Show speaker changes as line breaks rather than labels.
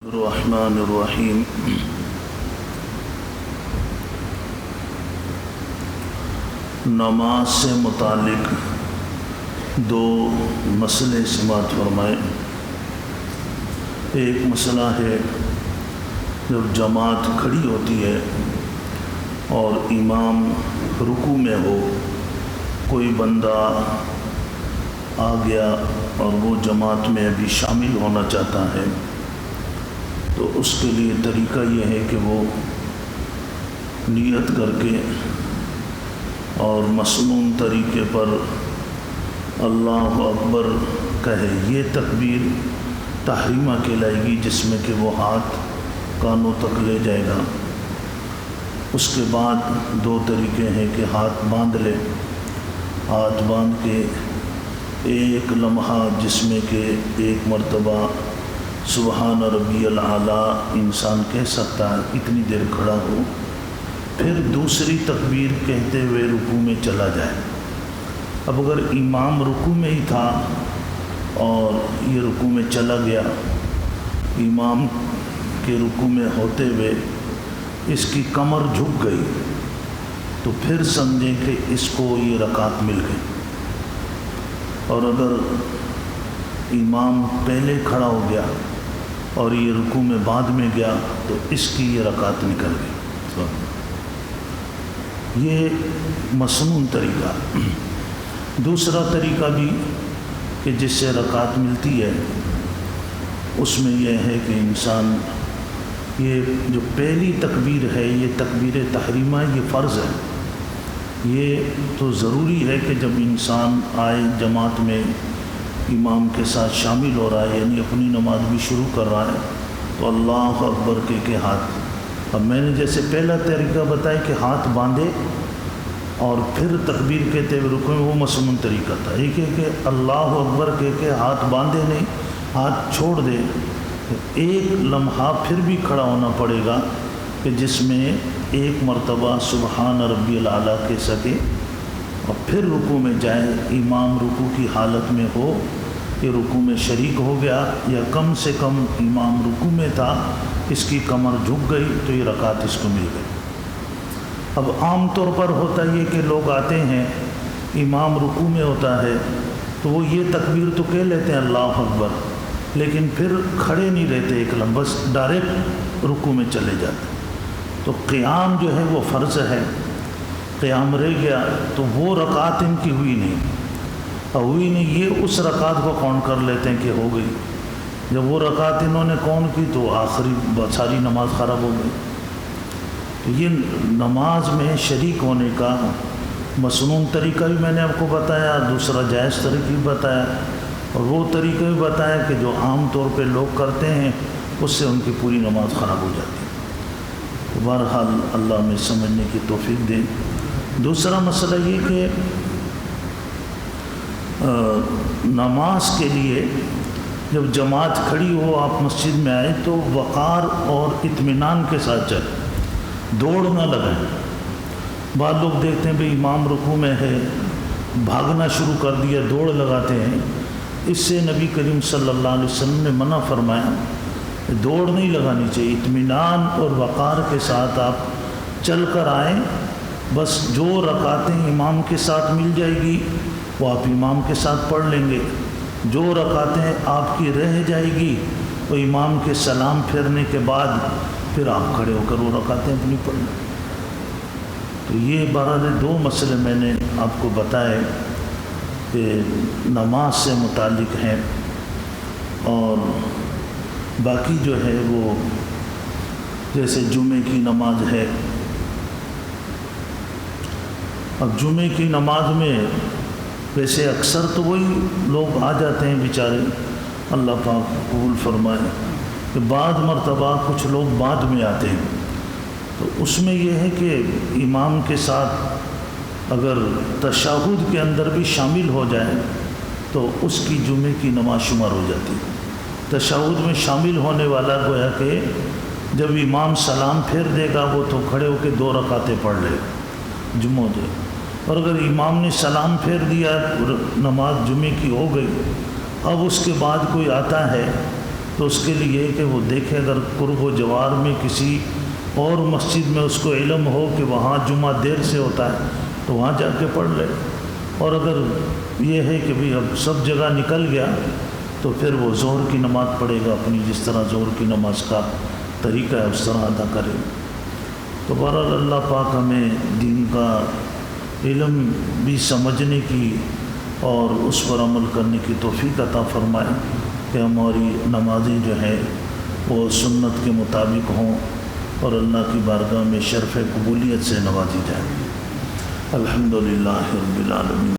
الرحمن الرحیم۔ نماز سے متعلق دو مسئلے سماعت فرمائیں۔ ایک مسئلہ ہے جب جماعت کھڑی ہوتی ہے اور امام رکوع میں ہو، کوئی بندہ آ گیا اور وہ جماعت میں ابھی شامل ہونا چاہتا ہے، تو اس کے لیے طریقہ یہ ہے کہ وہ نیت کر کے اور مسنون طریقے پر اللہ اکبر کہے۔ یہ تکبیر تحریمہ کہلائے گی، جس میں کہ وہ ہاتھ کانوں تک لے جائے گا۔ اس کے بعد دو طریقے ہیں کہ ہاتھ باندھ لے، ہاتھ باندھ کے ایک لمحہ جس میں کہ ایک مرتبہ سبحان ربی الاعلی انسان کہہ سکتا ہے، اتنی دیر کھڑا ہو، پھر دوسری تکبیر کہتے ہوئے رکوع میں چلا جائے۔ اب اگر امام رکوع میں ہی تھا اور یہ رکوع میں چلا گیا، امام کے رکوع میں ہوتے ہوئے اس کی کمر جھک گئی، تو پھر سمجھیں کہ اس کو یہ رکعت مل گئی۔ اور اگر امام پہلے کھڑا ہو گیا اور یہ رکوع میں بعد میں گیا، تو اس کی یہ رکعت نکل گئی۔ یہ مسنون طریقہ۔ دوسرا طریقہ بھی کہ جس سے رکعت ملتی ہے، اس میں یہ ہے کہ انسان یہ جو پہلی تکبیر ہے، یہ تکبیر تحریمہ، یہ فرض ہے۔ یہ تو ضروری ہے کہ جب انسان آئے جماعت میں امام کے ساتھ شامل ہو رہا ہے، یعنی اپنی نماز بھی شروع کر رہا ہے، تو اللہ اکبر کہہ کے ہاتھ، اب میں نے جیسے پہلا طریقہ بتایا کہ ہاتھ باندھے اور پھر تکبیر کہتے ہوئے رکوع میں، وہ مسنون طریقہ تھا۔ ایک ہے کہ اللہ اکبر کہہ کے ہاتھ باندھے نہیں، ہاتھ چھوڑ دے، ایک لمحہ پھر بھی کھڑا ہونا پڑے گا کہ جس میں ایک مرتبہ سبحان ربی الاعلی کہہ سکے اور پھر رکوع میں جائے۔ امام رکوع کی حالت میں ہو کہ رکوع میں شریک ہو گیا، یا کم سے کم امام رکوع میں تھا، اس کی کمر جھک گئی، تو یہ رکعت اس کو مل گئی۔ اب عام طور پر ہوتا یہ کہ لوگ آتے ہیں، امام رکوع میں ہوتا ہے، تو وہ یہ تکبیر تو کہہ لیتے ہیں اللہ اکبر، لیکن پھر کھڑے نہیں رہتے ایک لمحہ، بس ڈائریکٹ رکوع میں چلے جاتے۔ تو قیام جو ہے وہ فرض ہے، قیام رہ گیا تو وہ رکعت ان کی ہوئی نہیں، یہ اس رکعت کو کاؤنٹ کر لیتے ہیں کہ ہو گئی۔ جب وہ رکعت انہوں نے کاؤنٹ کی تو آخری ساری نماز خراب ہو گئی۔ تو یہ نماز میں شریک ہونے کا مسنون طریقہ بھی میں نے آپ کو بتایا، دوسرا جائز طریقہ بھی بتایا، اور وہ طریقہ بھی بتایا کہ جو عام طور پہ لوگ کرتے ہیں، اس سے ان کی پوری نماز خراب ہو جاتی ہے۔ تو بہرحال اللہ میں سمجھنے کی توفیق دے۔ دوسرا مسئلہ یہ کہ نماز کے لیے جب جماعت کھڑی ہو، آپ مسجد میں آئے، تو وقار اور اطمینان کے ساتھ چلیں، دوڑ نہ لگائیں۔ بعض لوگ دیکھتے ہیں بھئی امام رکوع میں ہے، بھاگنا شروع کر دیا، دوڑ لگاتے ہیں۔ اس سے نبی کریم صلی اللہ علیہ وسلم نے منع فرمایا، دوڑ نہیں لگانی چاہیے، اطمینان اور وقار کے ساتھ آپ چل کر آئیں۔ بس جو رکعتیں امام کے ساتھ مل جائے گی وہ آپ امام کے ساتھ پڑھ لیں گے، جو رکعتیں آپ کی رہ جائے گی وہ امام کے سلام پھیرنے کے بعد پھر آپ کھڑے ہو کر وہ رکعتیں اپنی پڑھ لیں۔ تو یہ بہرحال دو مسئلے میں نے آپ کو بتائے کہ نماز سے متعلق ہیں، اور باقی جو ہے وہ جیسے جمعے کی نماز ہے۔ اب جمعے کی نماز میں ویسے اکثر تو وہی لوگ آ جاتے ہیں بیچارے، اللہ پاک قبول فرمائے، کہ بعض مرتبہ کچھ لوگ بعد میں آتے ہیں، تو اس میں یہ ہے کہ امام کے ساتھ اگر تشہد کے اندر بھی شامل ہو جائے تو اس کی جمعے کی نماز شمار ہو جاتی ہے۔ تشہد میں شامل ہونے والا گویا کہ جب امام سلام پھیر دے گا، وہ تو کھڑے ہو کے دو رکعتیں پڑھ لے گا جمعہ دے، اور اگر امام نے سلام پھیر دیا، نماز جمعے کی ہو گئی، اب اس کے بعد کوئی آتا ہے تو اس کے لیے کہ وہ دیکھے اگر قرب و جوار میں کسی اور مسجد میں اس کو علم ہو کہ وہاں جمعہ دیر سے ہوتا ہے تو وہاں جا کے پڑھ لے، اور اگر یہ ہے کہ بھی اب سب جگہ نکل گیا تو پھر وہ ظہر کی نماز پڑھے گا، اپنی جس طرح ظہر کی نماز کا طریقہ ہے اس طرح ادا کرے۔ تو بہرحال اللہ پاک ہمیں دین کا علم بھی سمجھنے کی اور اس پر عمل کرنے کی توفیق عطا فرمائے کہ ہماری نمازیں جو ہیں وہ سنت کے مطابق ہوں اور اللہ کی بارگاہ میں شرف قبولیت سے نوازی جائیں۔ الحمدللہ رب العالمین۔